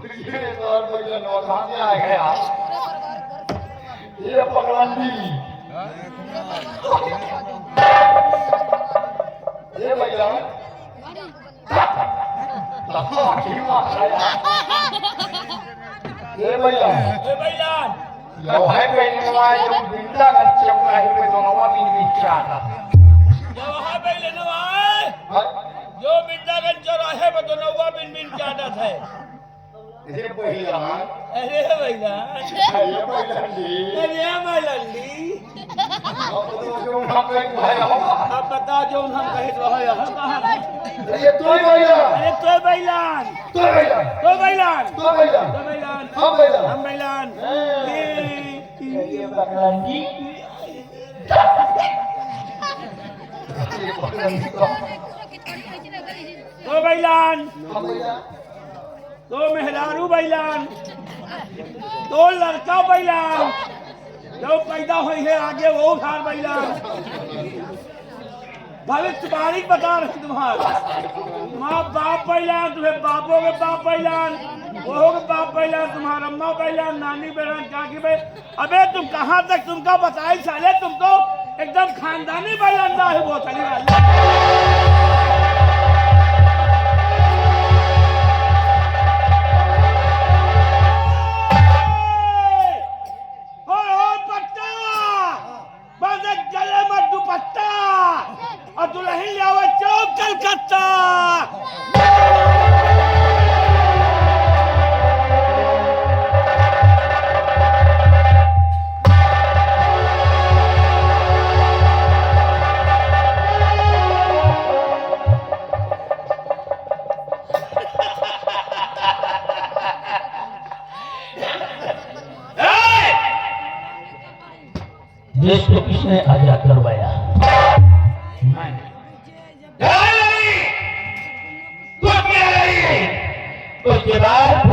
ये तो और कोई नो कहां से आ गया ये पगलंदी ये भैया लखो की मार आया ये भैया लो है पहले वाला जो बिंदा कच्चे का है पे दोनों का भी बिचा था जो है पहले नवा जो बिंदा कच्चे रहे पे दोनों का बिन चाहता है ये भैया अरे भैया ये भैलंडी अरे भैलंडी अब तो जो हम कहीं भाई हो अब बता जो हम कहे तो है हम कहां ये तो भैया अरे तो बैलान तो भैया तो बैलान तो भैया तो बैलान हम भैया हम बैलान ये पगलंदी ये पगलंदी को तो बैलान हम भैया तो मेहरारू बैलान तो लड़का बैलान जो पैदा हुई है आगे वो उधार बैलान भविष्यवाणी बता रहे तुम्हारा माँ बाप बैलान तुम्हें बापों के बाप बैलान वो के बाप बैलान तुम्हारा अम्मा बैलान नानी बैलान चाची बैलान अबे तुम कहाँ तक तुमका बताई साले तुम तो एकदम खानदानी बैलान है वो चली वाली और दुल्हन लियावा चौक कलकत्ता देश को किसने आजाद करवाया? उसके बाद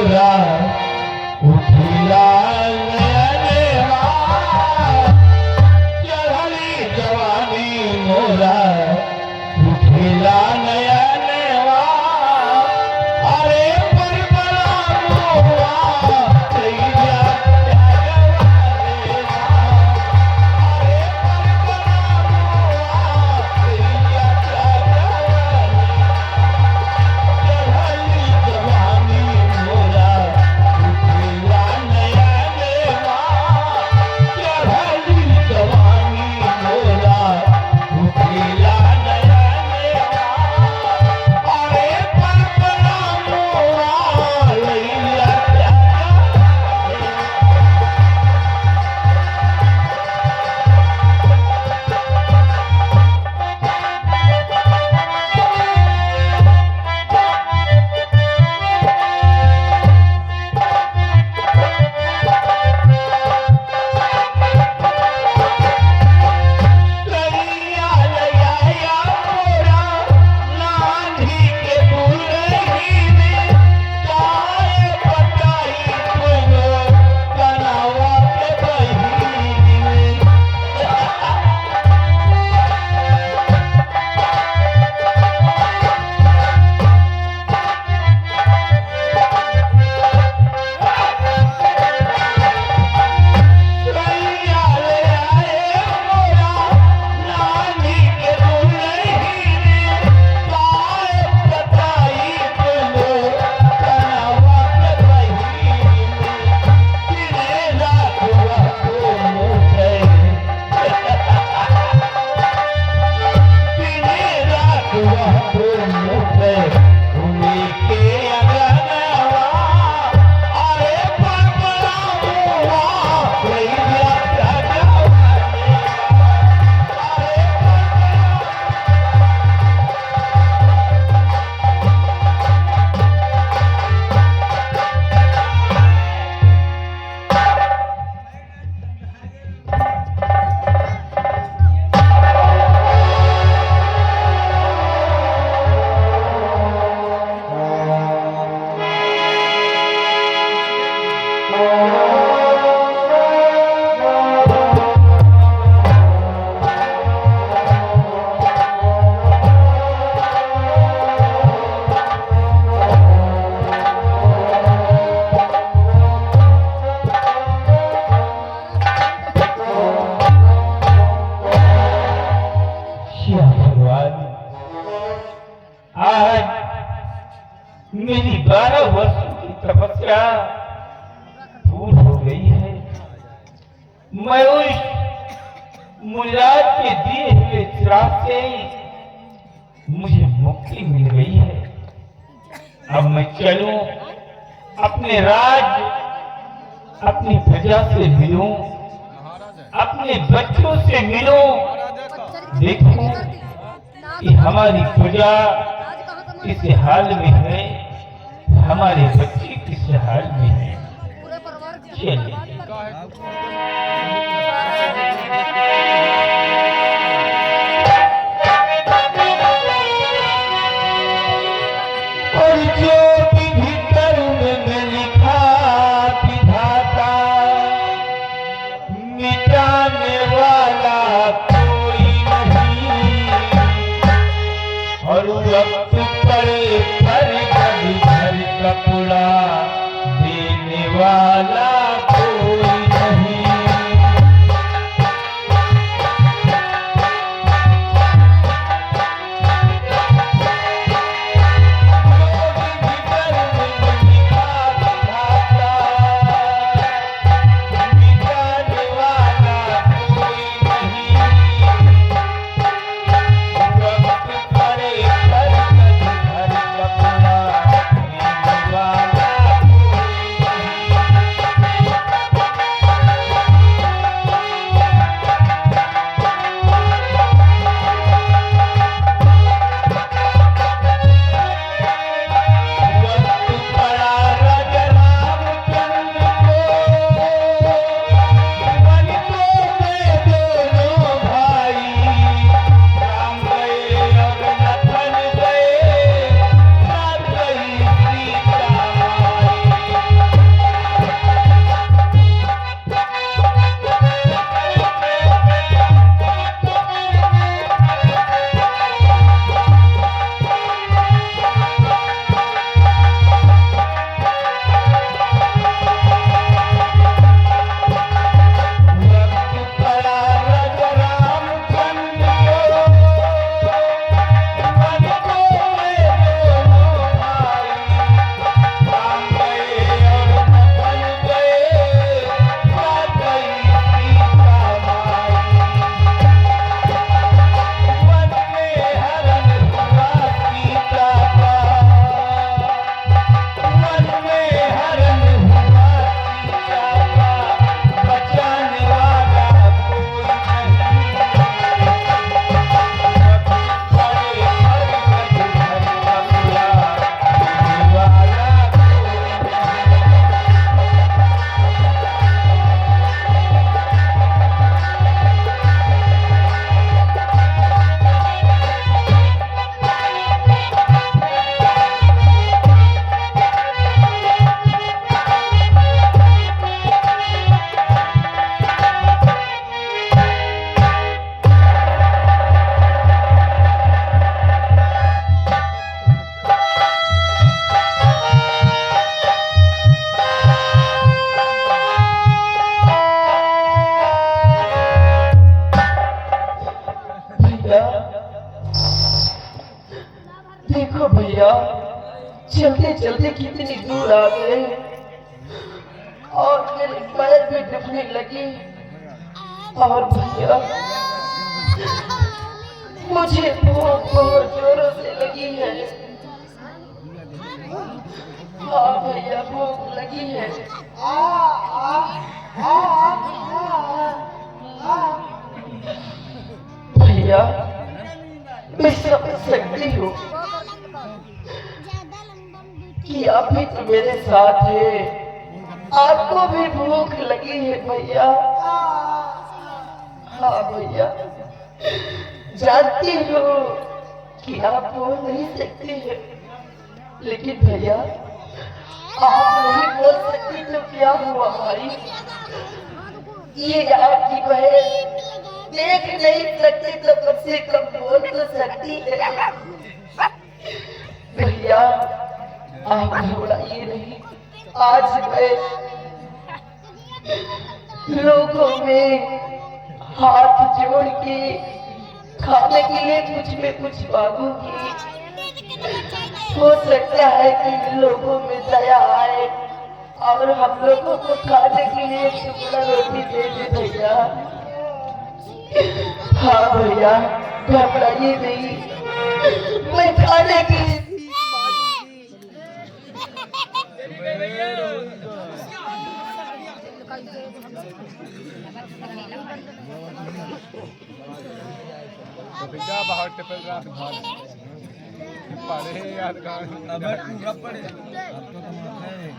मोरा उठिला नयनवा चढ़ली जवानी मोरा उठिला नयनवा अरे पर बड़ा मोरा तैया मेरी 12 वर्षों की तपस्या पूर्ण हो गई है। मैं उस मुराद के दिए हुए चिराग से मुझे मुक्ति मिल गई है। अब मैं चलूं, अपने राज, अपनी प्रजा से मिलूं, अपने बच्चों से मिलूं, देखूं कि हमारी प्रजा किस हाल में है, हमारे बच्चे किस हाल में है। चलिए और जो विधि कर्म में लिखा विधाता, मिटाने वाला कोई नहीं, और वक्त पड़े पर कभी घर कपड़ा देने वाला कोई नहीं। और मेरे पैर भी दुखने लगे। और भैया मुझे भूख बहुत जोरों से लगी है। हाँ भैया भूख लगी है। भैया मैं समझ सकती हूँ कि आप भी तो मेरे साथ है, आपको भी भूख लगी है भैया। हाँ भैया जानती हूँ कि आप बोल नहीं सकते हैं, लेकिन भैया आप नहीं बोल सकती तो क्या हुआ भाई? ये आपकी बहन देख नहीं सकती तो कम से कम बोल तो सकती है। भैया आप घबराइए नहीं, आज मैं लोगों में हाथ जोड़ के खाने के लिए कुछ में कुछ मांगूंगी। हो सकता है कि लोगों में दया आए और हम लोगों को खाने के लिए टुकड़ा रोटी दे दे भैया। हाँ भैया घबराइए नहीं, मैं खाने के लिए बाहर टिपल रात भाग पढ़े याद गान अब पूरा पढ़े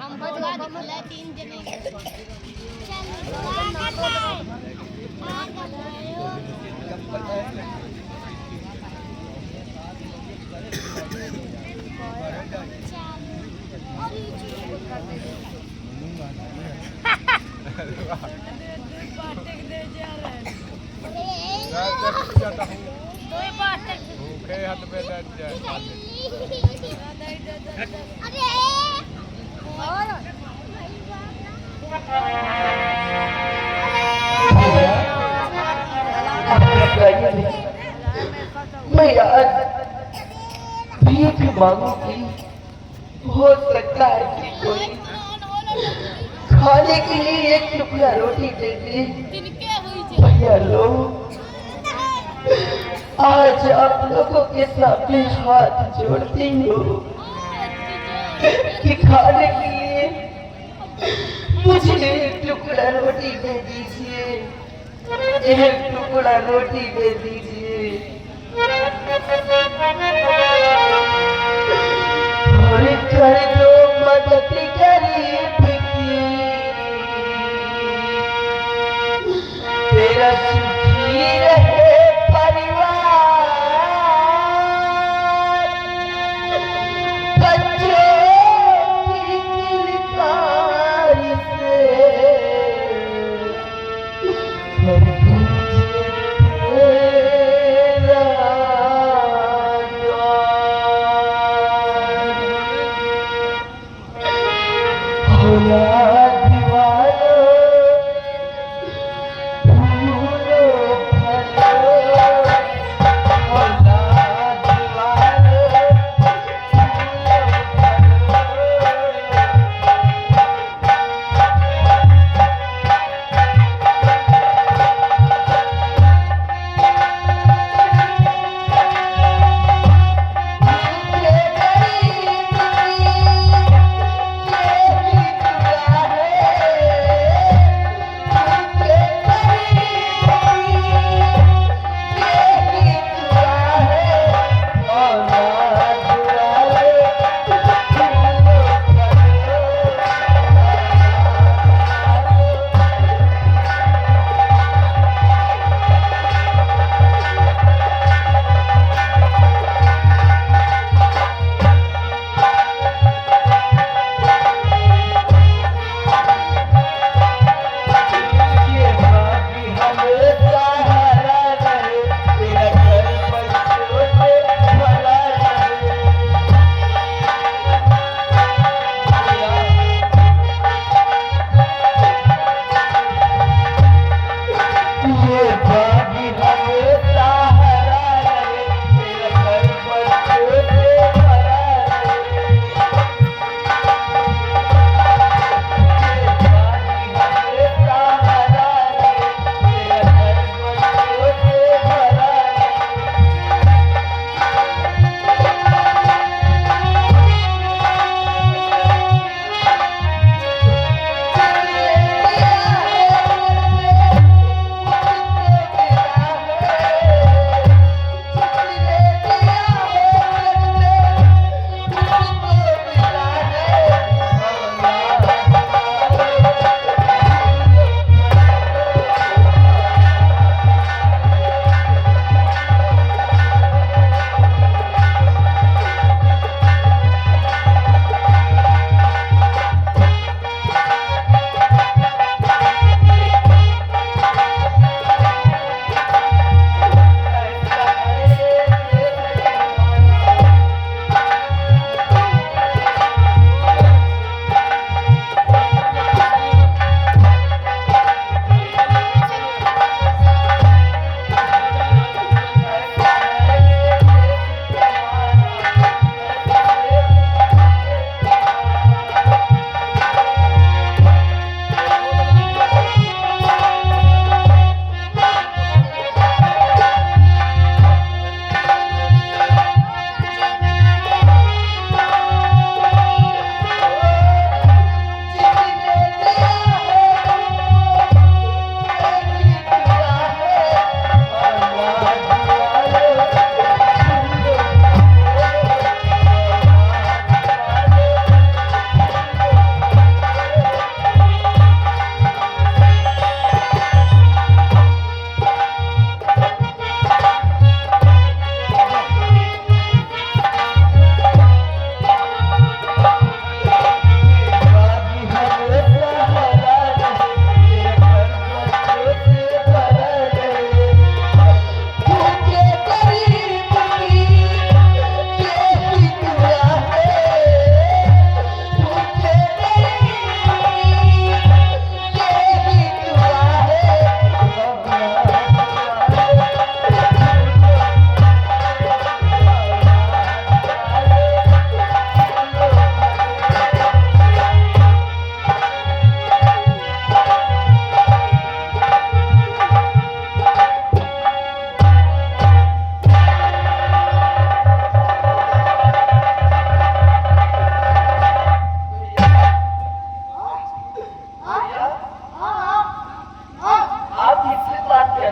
हम बजवा दिखला 3 जने भूखे हाथ पे लग जाए मैं आज भीख मांगूंगी। हो सकता है कि कोई खाने के लिए एक टुकड़ा रोटी दे दे। भैया लोग आज आप लोगों के सामने हाथ जोड़ती हूँ कि खाने के लिए मुझे एक टुकड़ा रोटी दे दीजिए, एक टुकड़ा रोटी दे दीजिए। और कर दो मदद गरीब की, तेरा सुखी रहे परिवार। बच्चों की किलकार से हर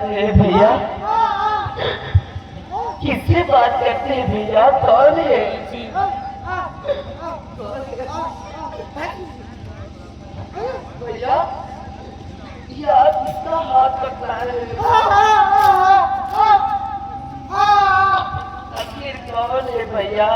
रहे हैं भैया? किससे बात करते हैं भैया? कौन है? भैया ये आप किसका हाथ पकड़ा रहे हैं? आखिर कौन है भैया?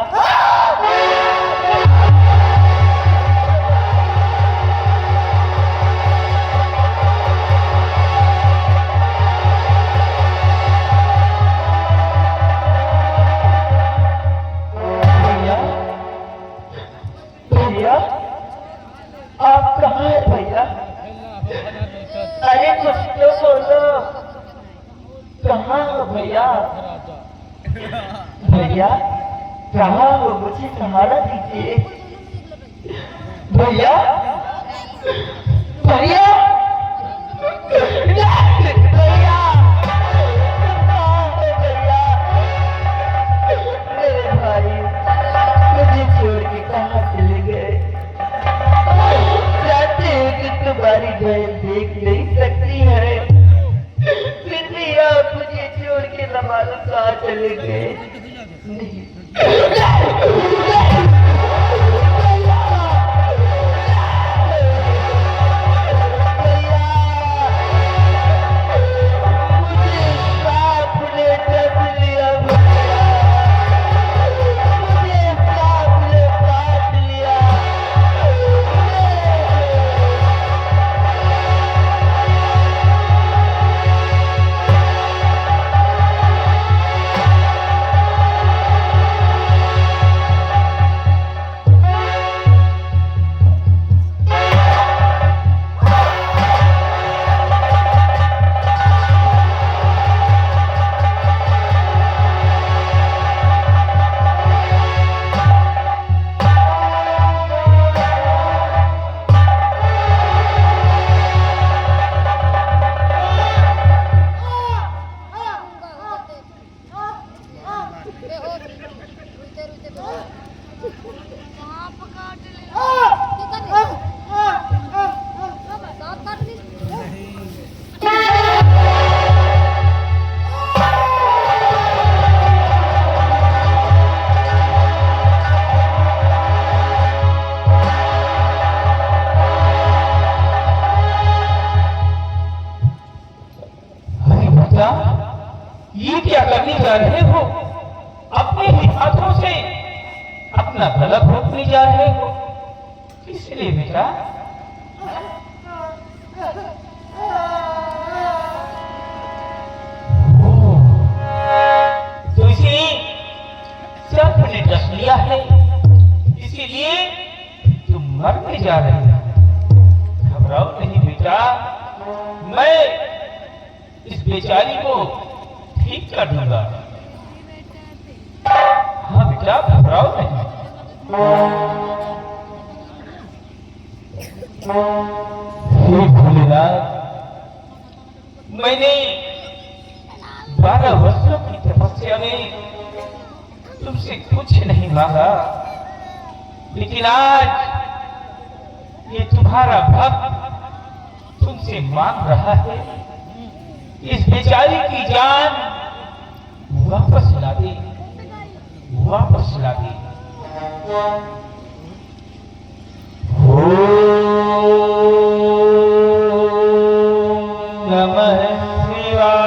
आप कहाँ है भैया? अरे कुछ तो बोलो, कहाँ हो भैया? भैया कहाँ हो? मुझे सहारा दीजिए भैया। भैया भैया भैया मेरे भाई मुझे छोड़ के कहाँ चले गए? जानते हैं कि तुम्हारी बहन देख नहीं सकती है, फिर भी आप मुझे छोड़ के न मालूम कहाँ चले गए। नहीं ये क्या करने जा रहे हो? अपने ही हाथों से अपना भला भोगने जा रहे हो, इसलिए बेटा तो इसे सर्प ने डस लिया है, इसीलिए तुम मरने जा रहे हो। घबराओ नहीं बेटा, मैं इस बेचारी को ठीक कर दूंगा। हाँ बेटा घबराओ नहीं। हे भोलेनाथ, मैंने 12 वर्षों की तपस्या में तुमसे कुछ नहीं मांगा, लेकिन आज ये तुम्हारा भक्त तुमसे मांग रहा है, इस बेचारी की जान वापस ला दे, वापस ला दे। नमः शिवाय।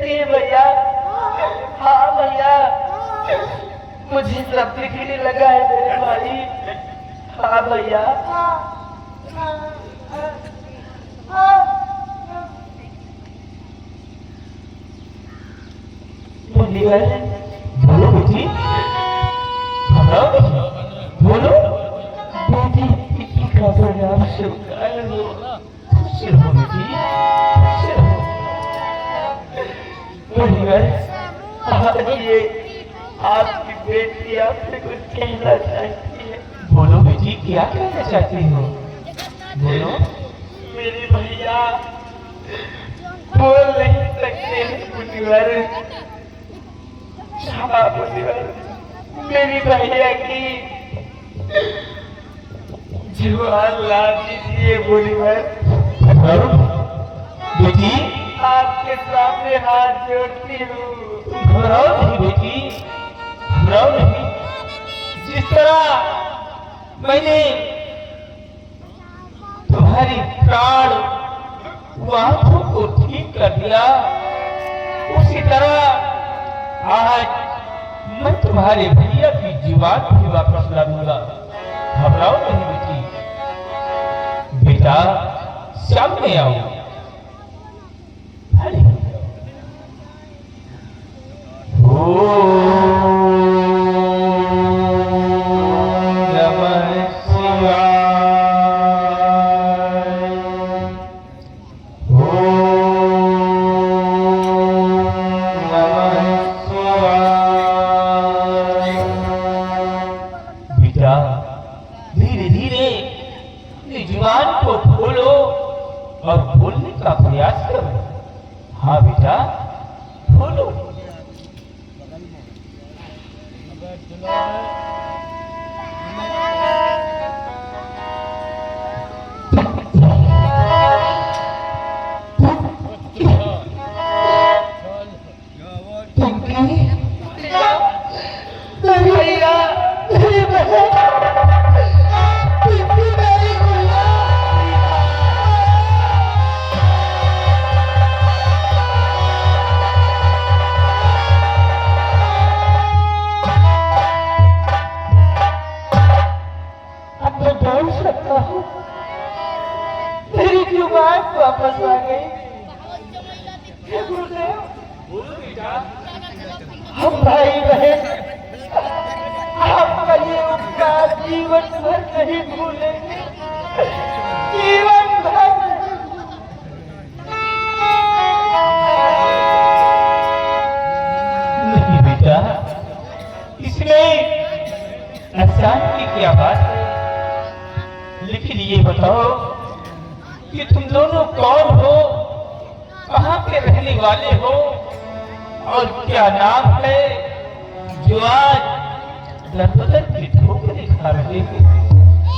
सकती है भैया? हाँ भैया, मुझे सब दिखने लगा है मेरे भाई। हाँ भैया। मुरलीधर, बोलो बेटी, बताओ, बोलो। बेटी की खबर आप स्वीकार हो। सिर्फ बेटी, सिर्फ मुरलीधर, आज ये आपकी बेटी आपसे कुछ कहना चाहती है। बोलो बेटी, क्या कहना चाहती हो? बोलो। मेरे भैया बोल नहीं सकते हैं मुनिवर। हाँ मुनिवर, मेरी भैया की जुबान ला दीजिए मुनिवर। बेटी, आपके सामने हाथ जोड़ती हूँ। घबराओ नहीं बेटी, घबराओ नहीं। जिस तरह मैंने तुम्हारी प्राण आंखों को ठीक कर दिया, उसी तरह आज मैं तुम्हारे भैया की जीवान भी वापस ला दूंगा। घबराओ नहीं बेटी। बेटा, सामने आओ। धीरे धीरे अपनी जुबान को खोलो और बोलने का प्रयास करो। हाँ बेटा, बोलो। मेरी जुबान वापस आ गई। हम भाई बहन आपका ये उपकार जीवन भर नहीं भूलेंगे, जीवन भर। नहीं बेटा, इसमें एहसान की क्या बात है? लेकिन ये बताओ कि तुम दोनों कौन हो, कहाँ के रहने वाले हो और क्या नाम है जो आज दर-बदर की ठोकरें खा रहे हो?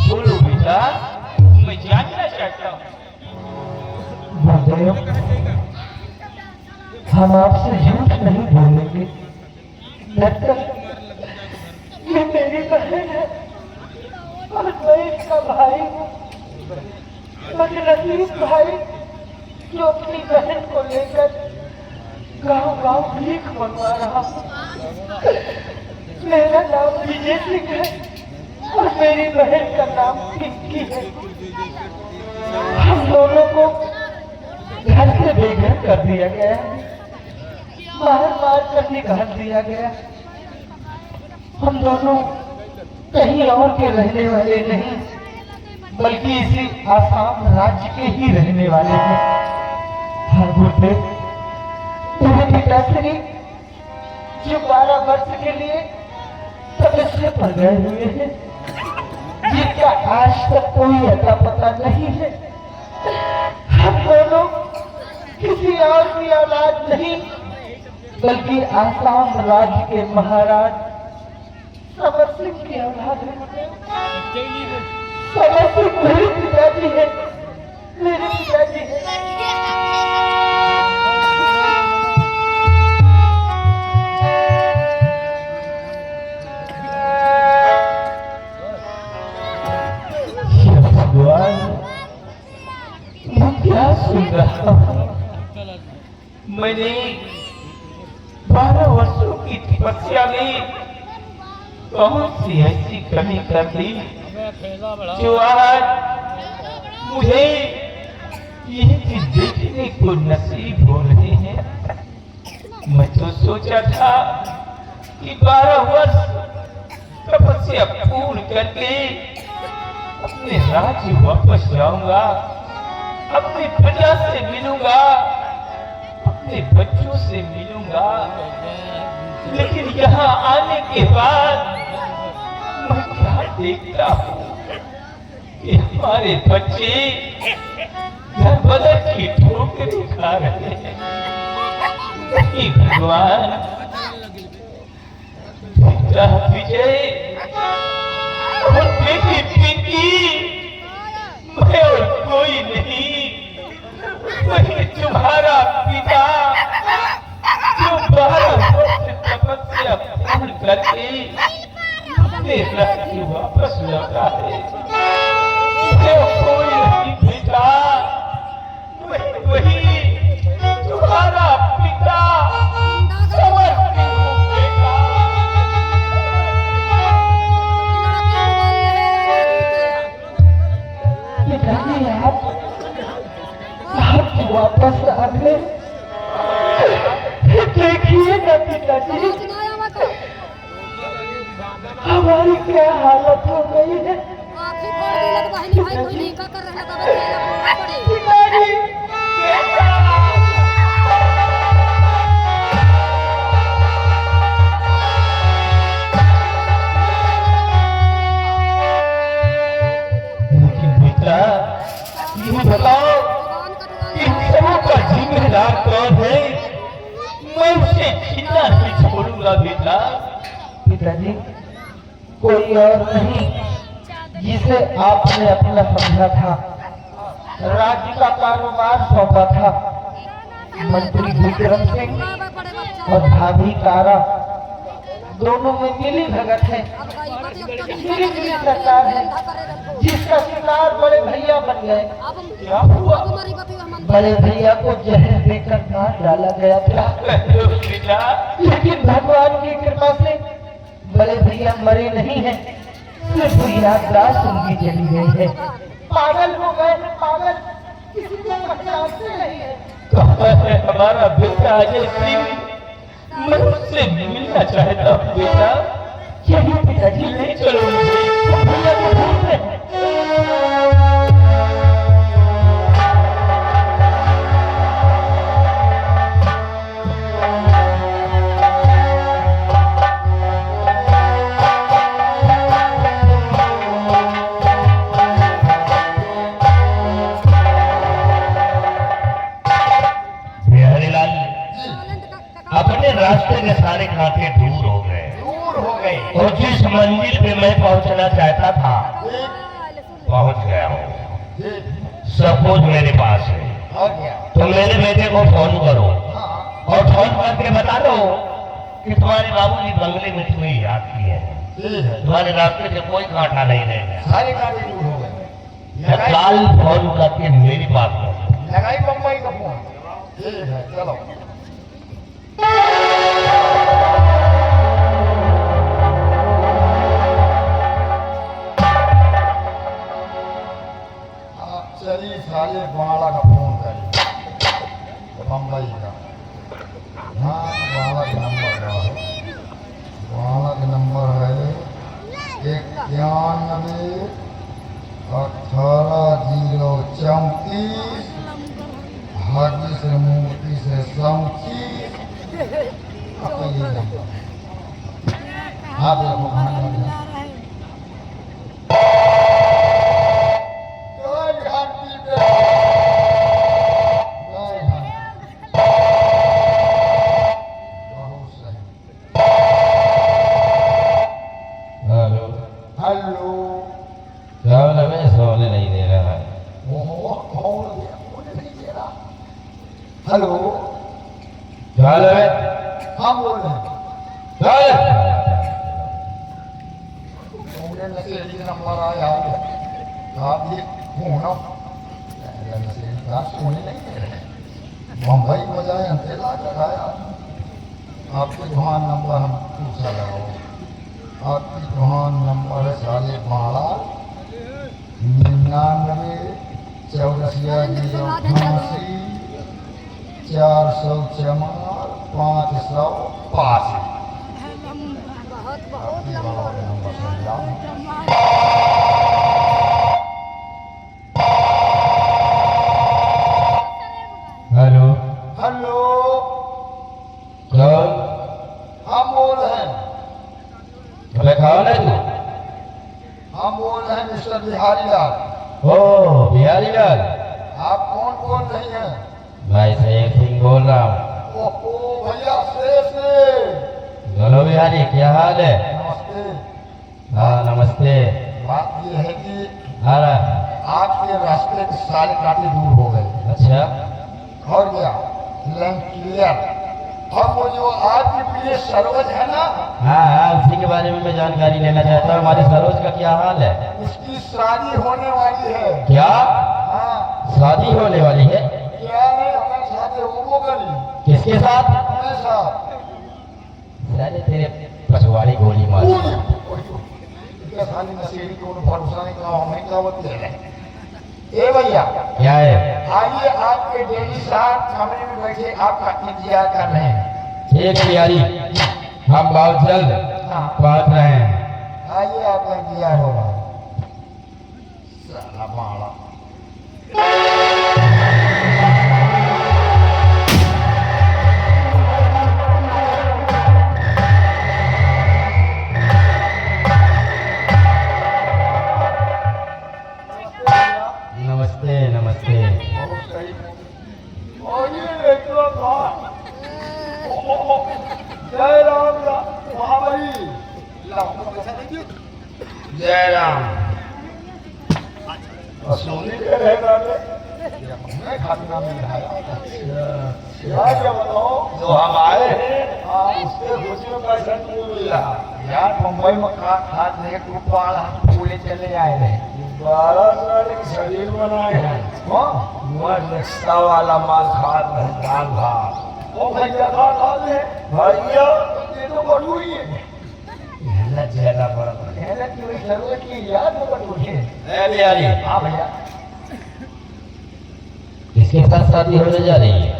बोलो बेटा, मैं जानना चाहता हूँ। हम आपसे झूठ नहीं बोलेंगे। ये मेरी बहन है और मैं इसका भाई हूँ। बदनसीब भाई जो अपनी बहन को लेकर गांव गांव भीख मंगवा रहा हूँ। मेरा नाम विजय सिंह है और मेरी बहन का नाम पिंकी है। हम दोनों को घर से बेघर कर दिया गया, मार मार कर निकाल दिया गया। हम दोनों कहीं और के रहने वाले नहीं, बल्कि इसी आसाम राज्य के ही रहने वाले हैं। हाँ गुरुदेव, मेरे पिताश्री जो 12 वर्ष के लिए तपस्या पर गए हुए हैं, जिनका आज तक कोई अता पता नहीं है। हम दोनों किसी और की औलाद नहीं, बल्कि आसाम राज्य के महाराज समर सिंह की औलाद है। समर सिंह मेरे पिताजी है, मेरे पिताजी है। मैं क्या सुन रहा हूँ? मैंने 12 वर्षों की तपस्या में कौन सी ऐसी कमी कर दी जो आज मुझे ये भी देखने को नसीब हो रहे हैं। मैं तो सोचा था कि 12 वर्ष तपस्या पूर्ण करके अपने राज्य वापस जाऊंगा, अपनी प्रजा से मिलूंगा, अपने बच्चों से मिलूंगा। लेकिन यहाँ आने के बाद मैं क्या देखता हूँ कि हमारे बच्चे घर बदल की ठोकरें खा रहे हैं। नहीं भगवान, बेटा विजय और बेटी पिंकी, मैं और कोई नहीं, वही तुम्हारा पिता जो 12 वर्ष तपस्या पूर्ण करके अपने राज्य वापस लौटा है। मैं कोई नहीं बेटा, वही तुम्हारा पिता समर्पित हूँ बेटा। पिताजी आप वापस आ गए। देखिए ना पिताजी, हमारी क्या हालत हो गई है। पिताजी लेकिन बेटा ये बताओ कि सबों का जिम्मेदार कौन है? मैं उसे जिंदा नहीं छोड़ूंगा बेटा। पिताजी कोई और नहीं, जिसे आपने अपना समझा था, राज्य का कारोबार सौंपा था, मंत्री विक्रम सिंह और भाभी तारा दोनों में मिली भगत है, मिली सरकार है, जिसका शिकार बड़े भैया बन गए। क्या हुआ बड़े भैया को जहर देकर मार डाला गया था, बेटा? लेकिन भगवान की कृपा से बड़े भैया मरे नहीं हैं, सिर्फ याददाश्त उनकी चली गई है। पागल हो गए हैं, पागल, किसी को पहचानते नहीं है। कहाँ है हमारा बेटा अजय सिंह? मैं उससे मिलना चाहता हूँ बेटा। यही पिताजी ले चलो मुझे। भैया को ढूंढते हैं। अपने रास्ते के सारे कांटे दूर हो गए और जिस मंजिल पे मैं पहुंचना चाहता था पहुंच गया हूँ। सब कुछ मेरे पास है। तो मेरे बेटे को फोन करो और फोन करके बता दो कि तुम्हारे बाबूजी बंगले में तुम्हें याद किए हैं। तुम्हारे रास्ते से कोई कांटा नहीं रहेगा। सारे कांटे दूर हो गए। कल फोन करके मेरी बात करो। लगाई बम्बई का फोन। ठीक है, चलो। चलिए साले बाला का फोन करिए, बम्बई का। हाँ, बाला का नंबर क्या है? बाला का नंबर है 91 18 034 हाजी से मूर्ति से समची। ये नंबर आप लोगों को हेलो, हेलो, हाँ बोल रहे हैं। नंबर आया आप ये फोन बम्बई बजाय अंतेला लगाया आपकी दुकान नंबर हम पूछा लगाओ। आपकी दुकान नंबर है साले 99 चौरसिया 088 404 585। बहुत बहुत नंबर समझा। हेलो हेलो, कौन? हम बोल रहे हैं। अबे कौन है तू? हम बोल रहे हैं मिस्टर बिहारी लाल। ओ बिहारी लाल, आप कौन बोल रही हैं? भाई सैयद सिंह बोल रहा हूँ। ओहो भैया से बोलो बिहारी, क्या हाल है? नमस्ते। हाँ नमस्ते। बात ये है कि अरे आपके रास्ते के सारे कांटे दूर हो गए अच्छा, और गया लाइन क्लियर। और वो जो आपके प्रिय सरोज है ना, हाँ उसी के बारे में मैं जानकारी लेना चाहता हूँ। हमारे सरोज का क्या हाल है? उसकी शादी होने वाली है। क्या हाँ, शादी होने वाली है? क्या है हमारे साथ वो करी किसके साथ? हमारे साथ। अरे तेरे पछवाड़ी गोली मार। खाली नशेड़ी को भरोसा नहीं कहा, हमें क्या बोलते हैं। ए भैया, क्या है? आइए आपके डेली साहब कमरे में बैठे आपका इंतजार कर रहे हैं। ठीक बिहारी, हम बहुत जल्द पहुंच रहे हैं। आइए आपका इंतजार हो रहा है। साला बाड़ा। नमस्ते नमस्ते। बहुत सही। और ये देखो कौन? जय राम महाबली। जय राम। सोनी के रहेगा मैं खाना में खाया। क्या बताओ, जो हम आए हैं हाँ उसके खुशी में पैसा क्यों मिल रहा? यार मुंबई में खाद नहीं टूटा पूरे चले आए हैं। 12 साल के शरीर बनाए हैं। हाँ रिक्शा वाला माल खाद है, दाल भात। ओ भैया खा ले भैया, ये तो बटूरी है। जेला पर कहने की वही जरूरत की याद में बटूरी है। बिहारी, हाँ भैया। किसके साथ शादी होने जा रही है?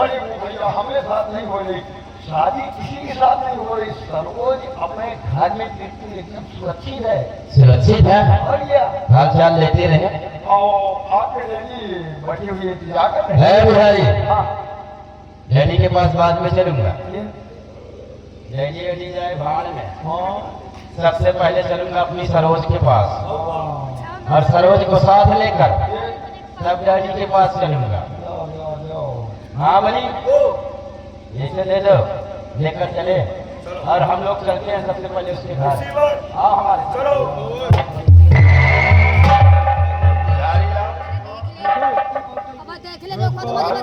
अरे वो भैया हमें साथ नहीं हो रही, शादी किसी के साथ नहीं हो रही। सरोज अपने घर में बिल्कुल एकदम सुरक्षित है। सुरक्षित है? और क्या हाल चाल लेते रहे। आओ आपके डैडी बैठी हुई इंतजार कर रहे है बिहारी, हाँ डैडी के पास बाद में चलूंगा। ये- डैडी डैडी जाए भाड़ में, हाँ सबसे पहले चलूंगा अपनी सरोज के पास, हाँ। और सरोज को साथ लेकर ये- तब डैडी के पास चलूंगा। जाओ, जाओ, जाओ। हाँ बनी, ये से ले दो, लेकर चले और हम लोग चलते हैं सबसे पहले उसके घर। हाँ हमारे चलो। अब देख ले देखो तो मत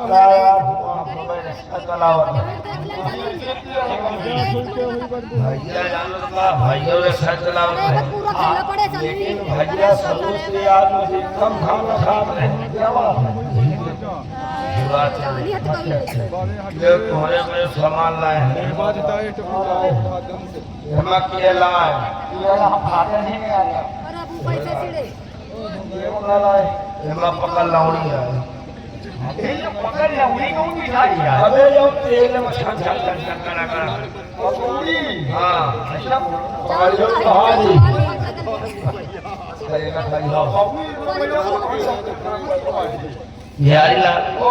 भाइयों ने सच चलाओ। पूरा खेलना पड़े लेकिन भैया सरोज के याद में एकदम खाना खा रहे हैं। क्या बात है? ये तुम्हारे में सामान लाए हैं, नमक ये लाए, ये हम खाते नहीं आ रहा। और अब ऊपर से चिड़े ये वाला लाए। नमक पकड़ लाऊंगी यार। ये जो पकड़ लिया उन्हीं को भी खाई यार। अबे जो तेल में छन छन छन छन करा करा। पकौड़ी। हाँ ऐसा पकड़ लो कहानी। बिहारी लाल को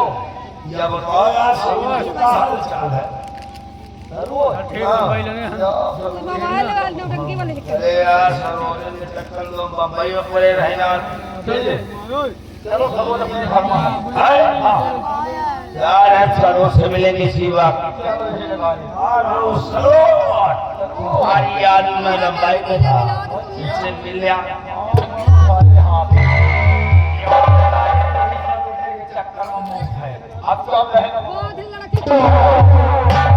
या बताओ यार सरोज का हाल चाल है? मोबाइल लगा नौटंकी वाले लिखे अरे यार सरोज ने टक्कर लो, बम्बई में पड़े रहे यार। चलो सरोज अपने घर में है। यार हम सरोज से मिलेंगे इसी वक्त। तुम्हारी याद में लंबाई में था, इससे मिल लिया। अब तो हम रहेंगे। बहुत ही लड़के मेरे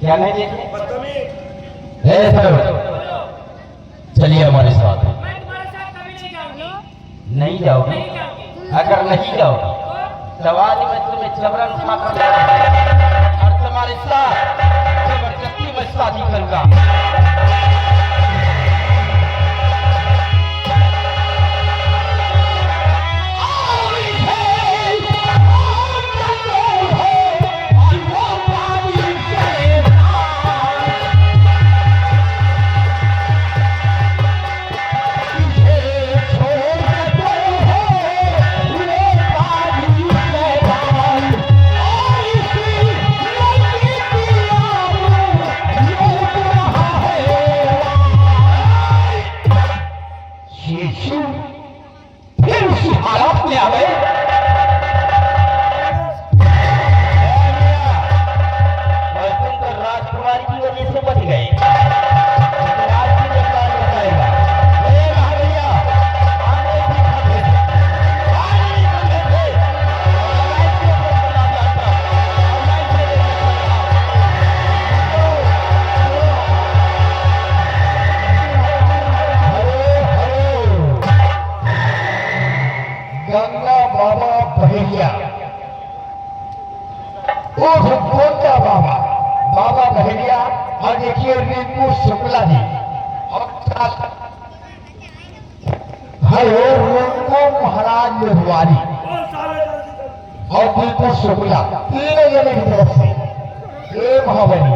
क्या नहीं देखे? बदतमीज। ए सर, चलिए हमारे साथ। मैं तुम्हारे साथ कभी नहीं जाऊंगी। नहीं जाओगे? अगर नहीं जाओगे तो आज मैं तुम्हें जबरन उठा कर ले जाऊंगा और तुम्हारे साथ जबरदस्ती मैं शादी करूंगा। फिर उसी हालात में आ गए। और तुम तो राजकुमारी की वजह से बच गए। लेकिन आज की जगह बताएगा। ए कहाँ भैया, आगे की खबरें थे। आगे की खबरें थे। और लाइट के ऊपर बना जाता। और लाइट से देखा गंगा बाबा बहेलिया, उर्फ गोंदा बाबा, बाबा बहेलिया। और देखिए रिंकू शुक्ला जी, हेलो रिंकू महाराज मेहरवानी और साले जल्दी जल्दी। और रिंकू शुक्ला, तीनों जने की तरफ से ये महाबली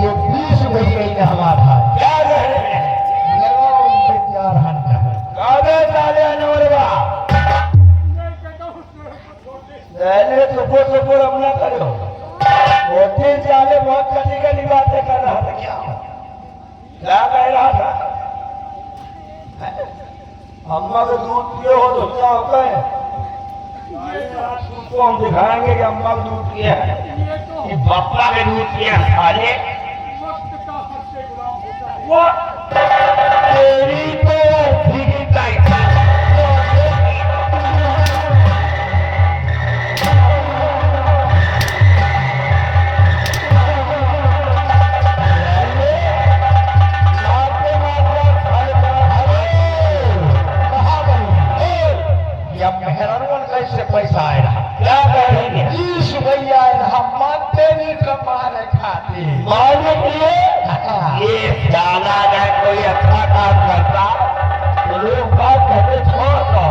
ये 20 बज गई ना हमारा क्या रहे लगाओ इंतजार हंटा है। काबे साले नोरवा पहले सुपुर हमला करो। वो 3 साले बहुत कटी कटी बातें कर रहा था। क्या कह रहा था? अम्मा का दूध पिए हो तो क्या होता है? आज तुमको हम दिखाएंगे कि अम्मा का दूध पिया है कि पापा के दूध पिया साले। वो तेरी तो भीगी टाइट। कैसे पैसा आएगा? क्या कहेंगे? 20 भैया हम मानते नहीं कमाने खाते। माने के ये साला अगर कोई अच्छा काम करता तो लोग बात कहते छोड़ दो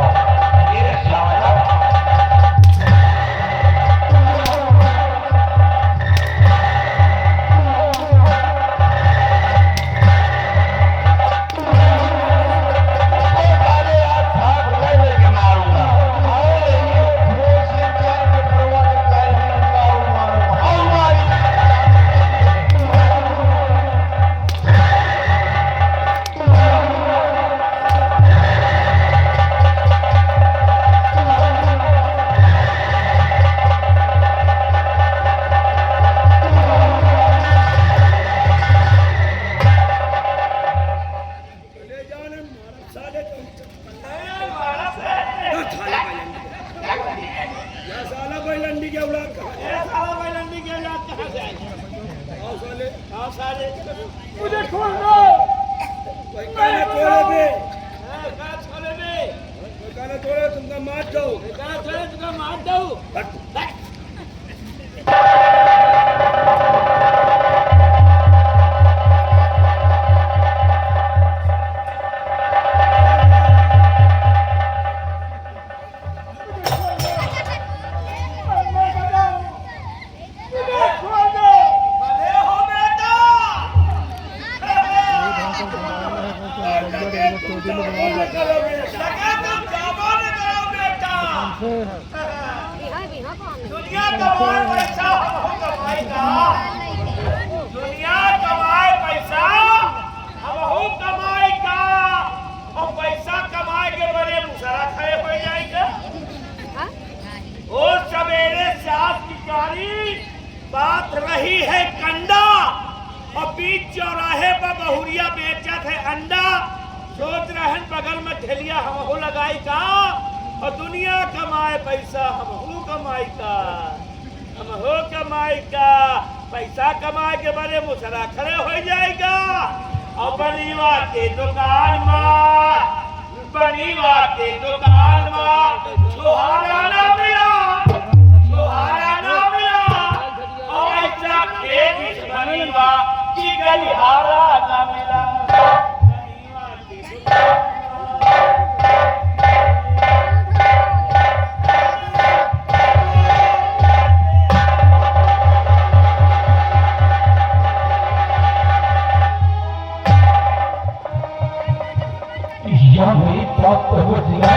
ये साला। मुझे छोड़ दो। गाने छोड़े दे। गाने छोड़े तुमका मार दो। दुनिया कमाए पैसा हम कमाएगा। दुनिया कमाए पैसा हम कमाएगा। और पैसा कमाए के बड़े मुसरा खाए हो जाएगा। और सवेरे सात की गाड़ी बात रही है कंडा और बीच चौराहे पर बहुरिया बेचा थे अंडा। सोच रहे बगल में ठेलिया हम लगाई का और दुनिया कमाए पैसा हम कमाई का। पैसा कमाए के बारे मुसरा खड़े हो जाएगा और बनीवा के दुकान में छुहारा ना मिला और ऐसा खेत बनीवा की गलिहारा ना मिला। बनीवा के दुकान या मेरी बात पर दिया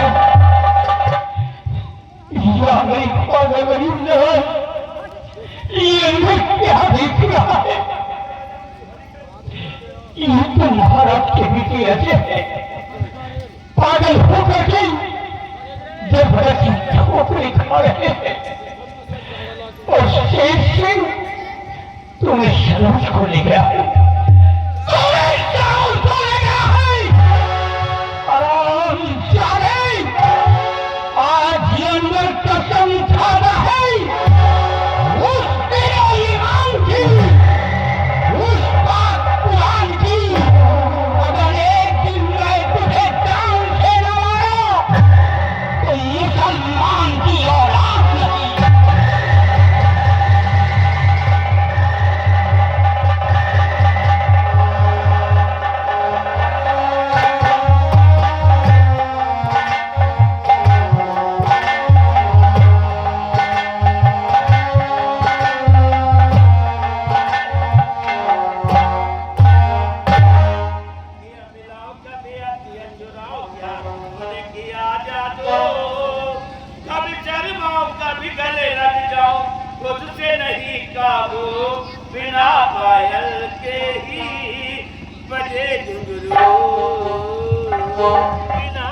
या मेरी ख्वाजा गरीब ने ये क्या देख रहा है? ये तुम्हारा के बेटे ऐसे है पागल होकर के जबरदस्ती ठोकरे खा रहे हैं और शेर सिंह तुम्हें सलूज को ले गया है। कसम खाना है उस तेरे ईमान की, उस बात कुरान की, अगर एक दिन मैं तुझे जान से न मारा तो मुसलमान की औलाद नहीं। बिना पायल के ही बजे घुंघरू बिना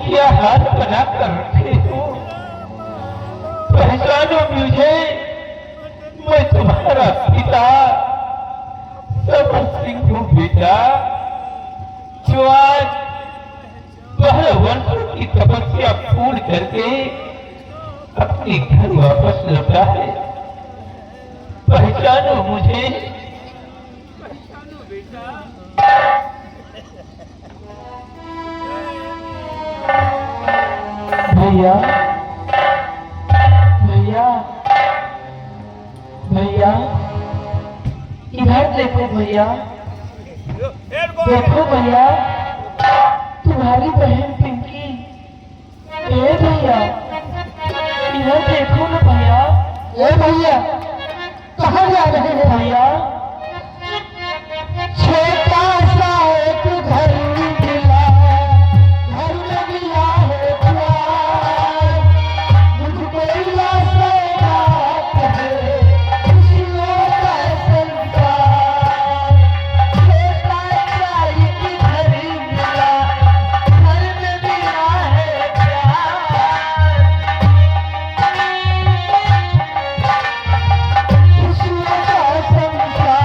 क्या हाथ बना कर रखे हो? पहचानो मुझे, मैं तुम्हारा पिता समर सिंह हूँ बेटा, जो आज 12 वर्षों की तपस्या पूर्ण करके अपने घर वापस लौटा है। पहचानो मुझे। पहचानो बेटा। भैया भैया भैया इधर देखो भैया, देखो भैया तुम्हारी बहन पिंकी। ए भैया इधर देखो ना भैया। ए भैया कहाँ जा रहे हैं भैया? छोटा सा एक घर मिला, घर में मिला है प्यार, मुझको मिला सौगात है खुशियों का संसार। छोटा सा एक घर मिला, घर में मिला है प्यार, खुशियों का संसार।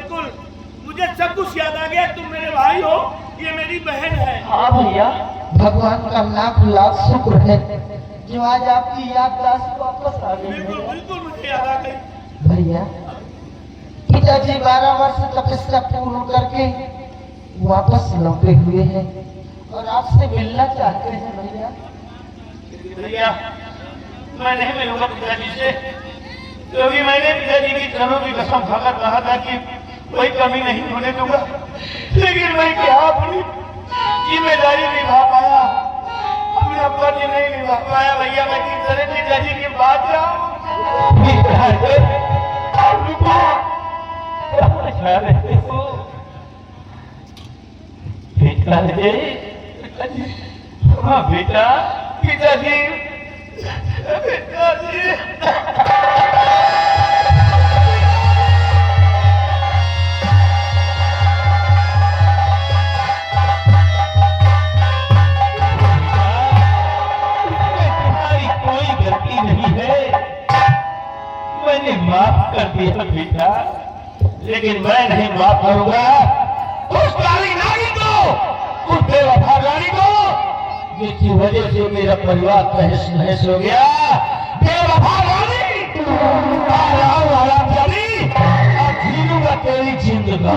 बिल्कुल, मुझे सब कुछ याद आ गया। तुम मेरे भाई हो, ये मेरी बहन है। हाँ भैया, भगवान का लाख लाख शुक्र है जो आज आपकी याददाश्त वापस आ गई बिल्कुल है। बिल्कुल मुझे याद आ गई। भैया, पिताजी 12 वर्ष तपस्या पूर्ण करके वापस लौटे हुए हैं और आपसे मिलना चाहते हैं भैया। भैया मैं नहीं मिलूंगा पिताजी से, क्योंकि मैंने पिताजी की चरणों की कसम खाकर कहा था कि कोई कमी नहीं होने दूंगा, लेकिन मैं क्या अपनी जिम्मेदारी निभा पाया, अपना फर्ज नहीं निभा पाया। भैया मैं किस तरह पिताजी की बात हाँ बेटा, पिताजी पिताजी नहीं है, मैंने माफ कर दिया बेटा, लेकिन मैं नहीं माफ करूंगा उस काली नारी को, उस बेवफा रानी को, जिसकी वजह से मेरा परिवार तहस नहस हो गया। बेवफा रानी, आराम आराम जानी, अब जीलूंगा तेरी जिंदगी।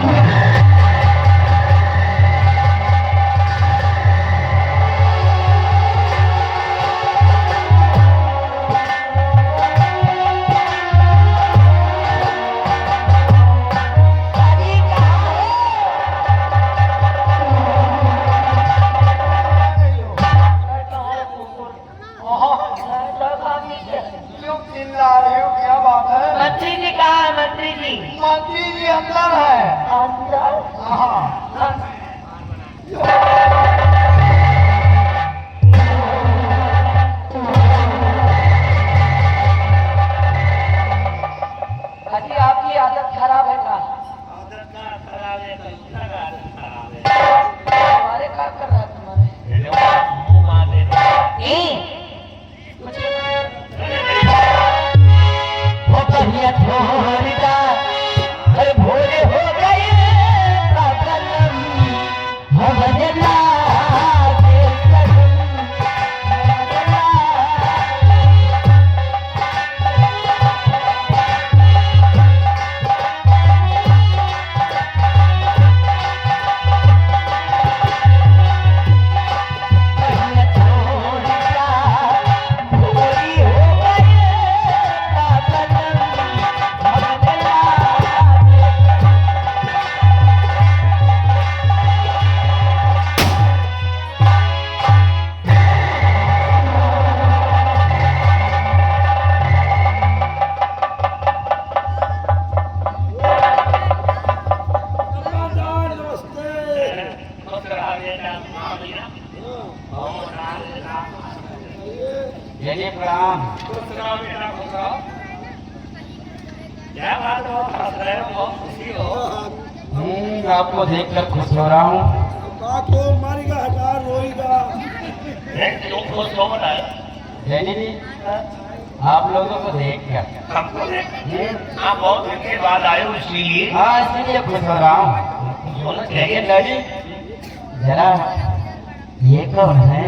क्यों चिल्ला रहे हो, क्या बात है? मंत्री जी कहाँ है? मंत्री जी मंत्री जी अंदर है। अंदर? हाँ, अजी आपकी आदत खराब है का? हमारे क्या कर रहा है तुम्हारे? भोरे हो गए जी प्रणाम। क्या बात हो, हंस रहे हो, बहुत खुशी हो। आपको देखकर खुश हो रहा हूँ। बात को मारेगा, हजार रोएगा। क्यों खुश हो रहा है? जैनी जी, आप लोगों को देख कर हमको देख, आप बहुत दिन के बाद आए हो इसलिए। हाँ, इसलिए खुश हो रहा हूँ। लेकिन लड़ी जरा ये कौन है?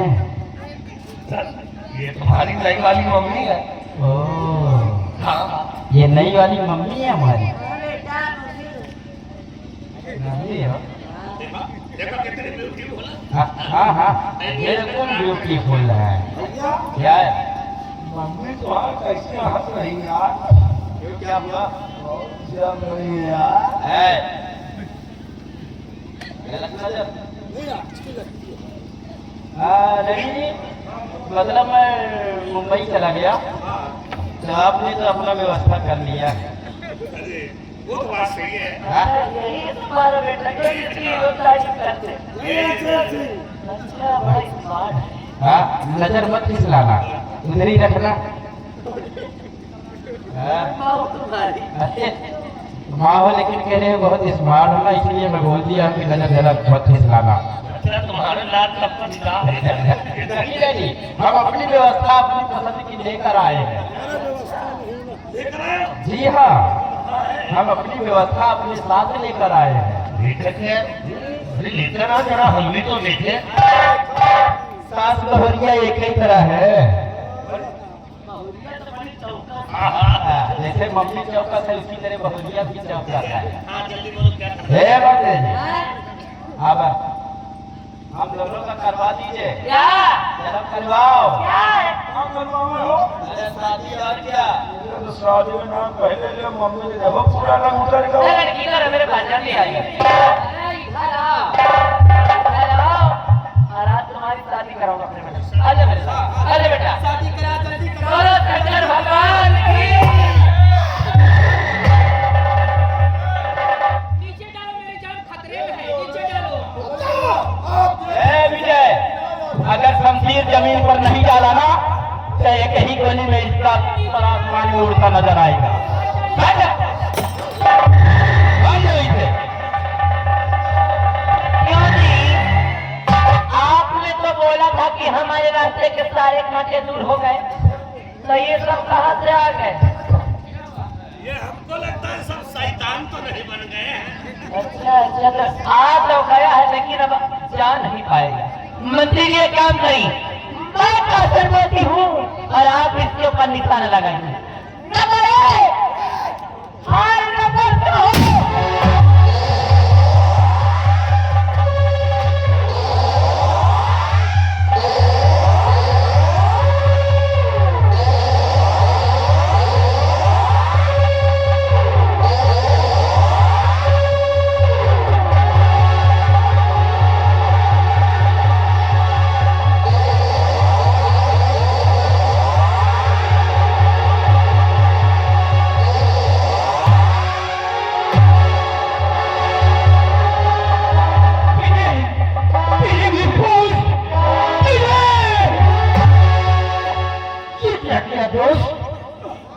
ये तुम्हारी नई वाली मम्मी है। ओह, हाँ, ये नई वाली मम्मी है हमारी। नहीं हो? देखो कितनी ब्यूटीफुल है। हाँ हाँ, बिल्कुल ब्यूटीफुल है। क्या है? मम्मी तो कैसे हंस रही है यार? क्यों, क्या हुआ? जम रही है यार। है गलत नजर। नहीं यार, इसकी लगती है। नहीं जी, मतलब मैं मुंबई चला गया तो आपने तो अपना व्यवस्था कर लिया। वो तो बात सही है। हाँ? यही तुम्हारा बेटा कैसी तारीफ करते हैं। नहीं ऐसे ऐसे। अच्छा, बड़ा स्मार्ट है। हाँ, नजर मत फिसलाना, उधर ही रखना। हाँ? माँ तुम्हारी। अरे, माँ हो लेकिन कह रहे हो बहुत स्मार्ट हो ना, इसलिए मैं बोल दिया कि नजर जरा मत फिसलाना। अच्छा, तुम्हारे लाल कपड़ा निकाह है। नहीं नहीं, हम अपनी व्यवस्था अपनी पसंद की लेकर आए हैं। मेरा व्यवस्था नहीं ना। लेकर आए हो? जी हाँ, हम अपनी व्यवस्था अपने साथ लेकर आए हैं। लेकर के अरे लेकर आ जरा, हम भी तो देखे। सास बहुरिया एक ही तरह है। जैसे मम्मी चौकस है उसी तरह बहुरिया भी चौकस है। हे बाबे, अब हम दोनों का करवा दीजिए। जरा करवाओ। अरे शादी और क्या? तो शादी में नाम पहले ले मम्मी ने जब पूरा रंग उतर गया। मेरे भाषा नहीं आई। रात तुम्हारी शादी कराऊंगा अपने बेटे। आजा मेरे साथ, आजा बेटा। शादी करा जल्दी करा। बोलो शंकर भगवान की। नीचे डालो, मेरी जान खतरे में है, नीचे डालो। ए विजय, अगर शमशीर जमीन पर नहीं डाला ना तो एक ही गोली में इसका आसमान में उड़ता नजर आएगा। क्यों जी? आपने तो बोला था कि हमारे रास्ते के सारे कांटे दूर हो गए, तो ये सब कहाँ से आ गए? ये हमको लगता है सब शैतान तो नहीं बन गए हैं। अच्छा अच्छा, तो आ तो गया है लेकिन अब जा नहीं पाएगा। मंत्री ये काम नहीं, मैं कासरमती हूँ और आप इसके ऊपर निशाना लगाएंगे। नंबर 1, हार नंबर 2।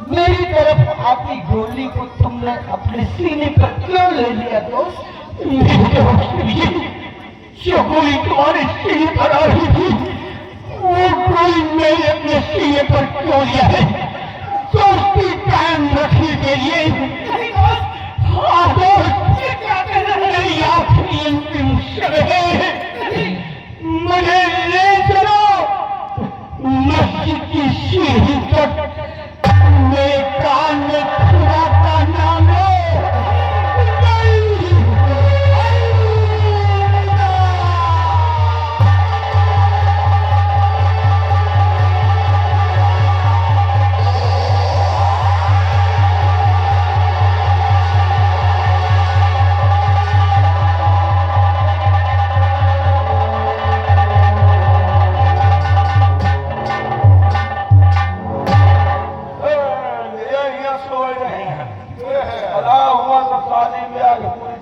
मेरी तरफ आती गोली को तुमने अपने सीने पर क्यों ले लिया दोस्त? जो गोली तुम्हारे सीने पर आ रही थी, वो गोली मैंने अपने सीने पर क्यों लिया है? दोस्ती कायम रखने के लिए। हाँ दोस्त, ये क्या कर रहे हैं? मेरी आखिरी अंतिम शब है, मुझे ले चलो मस्जिद की सीढ़ी तक। मेरे कान में खुदा का नाम है।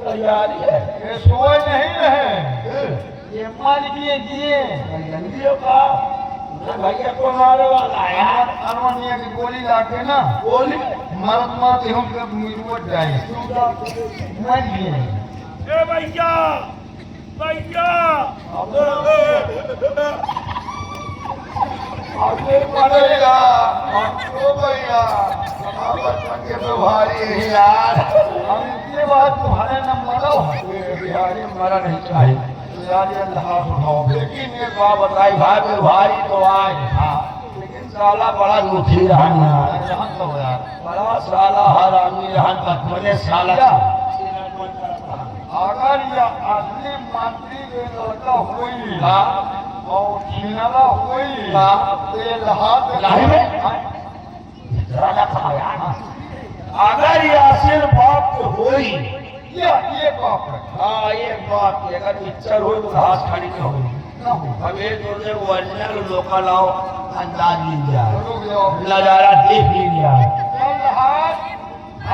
तैयारी है। ये सोए नहीं रहे, ये मान लिए जिए नंदियों का भैया को मारे वाला है। अरवनिया की गोली लाके ना गोली मरत मारते हूँ कब मुझे जाए मान लिए नहीं। ए भैया भैया आगे भैया ओ भैया हमारे बचपन के तो भारी है यार। हम इतनी बात तुम्हारे न मरो बिहारी मरा नहीं चाहिए यार। ये अल्लाह उठाओ। लेकिन एक बात बताई भाई में भारी तो आए था, लेकिन साला बड़ा दुखी रहा यहाँ तो यार। बड़ा साला हर आदमी यहाँ बचपने साला अगर यह असली मंत्री के लड़का हुई और छीनला हुई तो ये लाही में अगर ये असल बात हुई ये बात है। हाँ ये बात है, अगर पिक्चर हुई तो घास खाने की होगी। अब ये दूसरे ओरिजिनल लोकल आओ अंदाज ली जाए, नजारा देख लीजिए।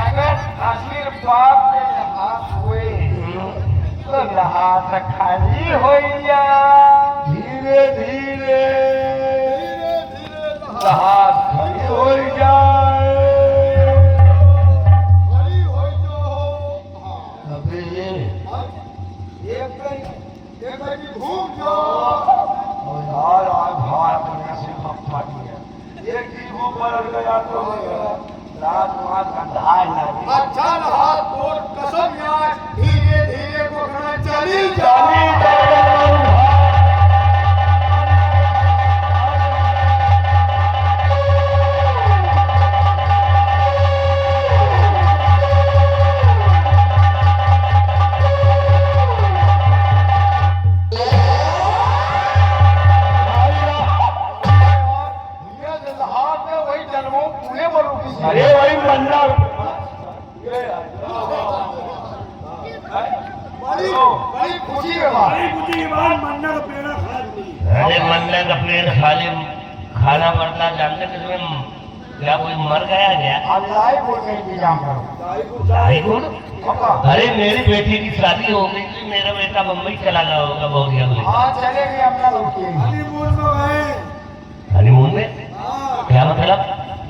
अगर असली बात के लिहाज हुए तो लिहाज खाली हो जा। धीरे धीरे लिहाज खाली हो जाए। एक चीज वो पलट गया तो रात वहाँ कंधार ना दी। अच्छा रहा तोर कसम यार धीरे धीरे पकड़ा चली चली ये जल्हाद में वही जन्मों पुणे में रुकी थी। अरे वही मन्ना बड़ी खुशी है बात। बड़ी बुद्धि की बात मन्ना का पेड़ा खा दी। अरे मन्ने का पेड़ खाली खाना पड़ता जानते किसमें क्या कोई मर गया क्या? अल्लाह ही बोल के इंतजाम करो। भाई कौन? पक्का। अरे मेरी बेटी की शादी हो गई थी, मेरा बेटा मुंबई चला गया होगा बहुत जल्दी। हाँ चलेंगे अपना लौटिए। हनीमून में गए। हनीमून में क्या मतलब?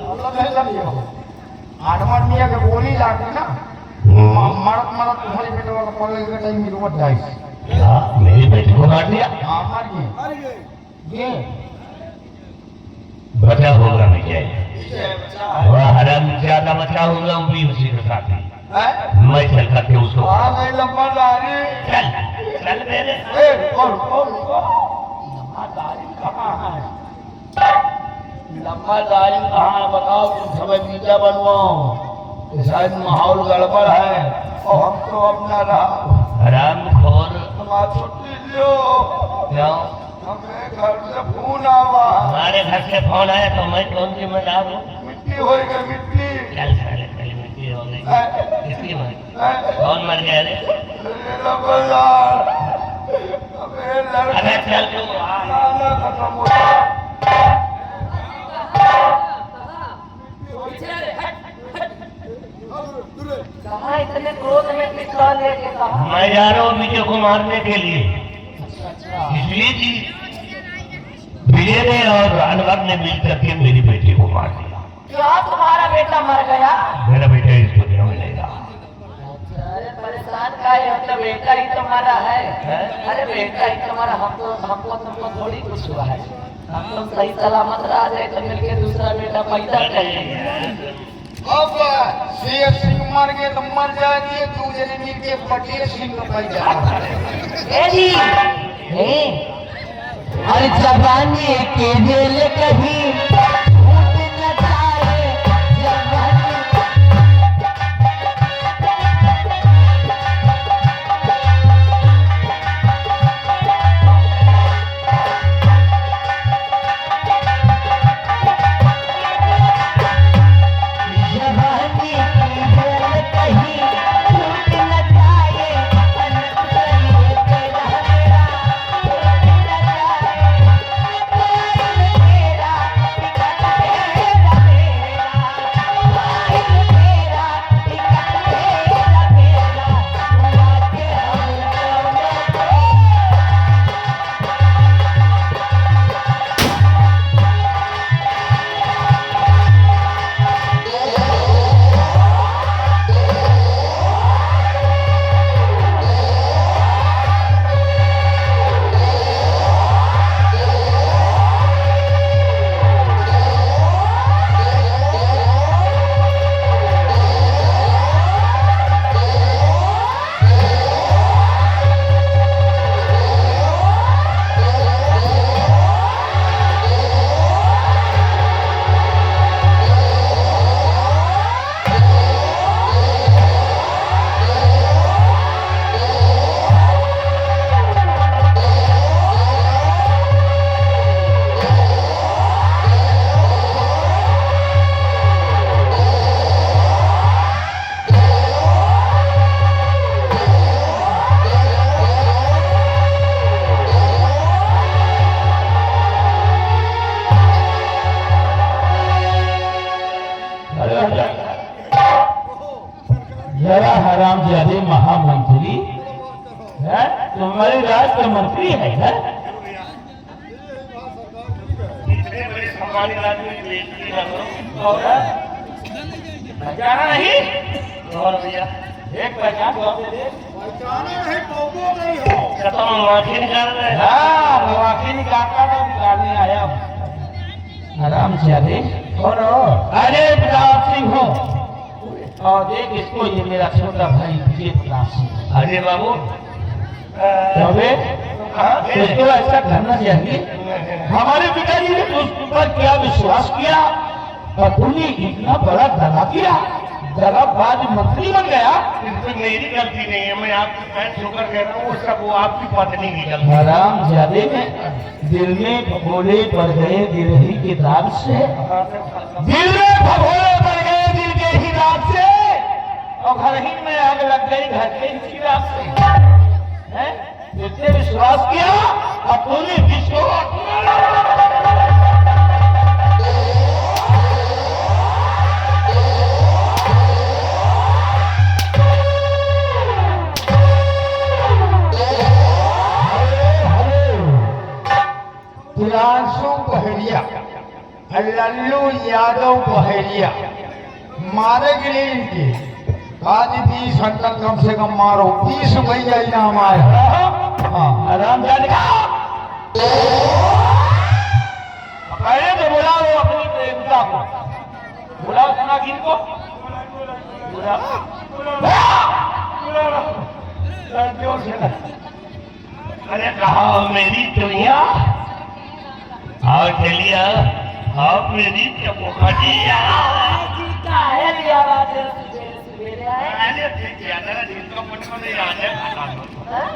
मतलब नहीं समझियो। आठवां मियाँ के गोली लाके ना मरत मरत तुम्हारी बेटे का पकड़ के टाइम मिलवट जाए। क्या मेरी बेटी को मार दिया? हाँ मार गए। मर गए। ये बचा होगा मुझे, वह हराम ज्यादा बचा होगा वो भी उसी के साथ ही। मैं चल करके उसको हाँ नहीं लंबा दारी। चल चल मेरे लम्बादारी कहाँ है? लम्बादारी कहाँ है बताओ? तुम समय बीजा बनवाओ, शायद माहौल गड़बड़ है और हम तो अपना रहा हराम खोर। हमारा छुट्टी लो। क्यों? हमें घर से फोन आवा। हमारे घर से फोन आया तो मैं कौन जिम्मेदार हूँ? मिट्टी हो गई मिट्टी। चल साले साले मिट्टी हो गई। किसकी मर? कौन मर गया रे? अरे लम्बादार, अबे लड़का अरे चल तू आ। खाना खत्म हो गया। कहाँ इतने क्रोध में पिस्तौल लेके कहाँ? मैं जा रहा हूँ विजय को मारने के लिए, इसलिए कि विजय ने और अनवर ने मिलकर के मेरी बेटी को मार दिया। क्या तुम्हारा बेटा मर गया? मेरा बेटा इस दुनिया में नहीं रहा। अरे परेशान का है, हम तो बेटा ही तुम्हारा है। अरे बेटा ही तुम्हारा, हमको तुमको थोड़ी कुछ हुआ है। हम लोग सही सलामत रह जाए तो मिलके दूसरा बेटा पैदा करेंगे। अब शेर सिंह मर गए तो मर जाएंगे, दूसरे मिल के पटेल सिंह को पाई जाएगा। ए जी, हर जवानी के दिल कहीं फूट न जाए, जवानी जवानी के दिल कहीं फूट न जाए, अनसुई तेरा मेरा फूट न जाए, तेरा टिकट तेरा मेरा, तेरा टिकट तेरा मेरा, हुआ के हम जरा हरामजादे महामंत्री है, तुम्हारी राष्ट्र मंत्री है ना? पहचाना नहीं? और भैया एक पहचान तो दे दे। पहचाना नहीं तो नहीं हो। खत्म माफी निकाल रहे हैं। हाँ, नवाखी निकालता तो निकालने आया हूँ। हरामजादे कौन हो? अरे प्रताप सिंह हो। और देख इसको, ये मेरा छोटा भाई विजय प्रताप सिंह। अरे बाबू अबे इसको ऐसा करना चाहिए। हमारे पिताजी ने उस पर क्या विश्वास किया और तूने इतना बड़ा दगा किया, दगाबाज मंत्री बन गया। इसमें मेरी गलती नहीं है, मैं आपकी पैर छूकर कह रहा हूँ, वो सब वो आपकी पत्नी की गलती है। हराम ज्यादा में दिल में भगोड़े पड़ गए दिल ही के दाग से, दिल में भगोड़े पड़ गए दिल के ही दाग से, और घर ही में आग लग गई घर के ही दाग से। हैं? जिसने विश्वास किया और तूने विश्वास प्रियांशु बहरिया, लल्लू यादव बहरिया मारे गिरे इनके। आज 20 अंकल कम से कम मारो, 20 भैया इनाम आया। हाँ आराम जाने का। पहले तो बुलाओ अपनी प्रेमिका को, बुलाओ सुनागिन को, बुलाओ। जोर से कर। अरे कहा मेरी दुनिया और चलिए आप मेरी चपोखटिया। अरे ज्यादा दिन का पटवा नहीं आ जाए,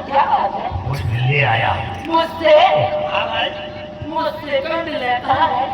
क्या बात है? कुछ ले आया मुझसे हाँ भाई। मुझसे कौन लेता है?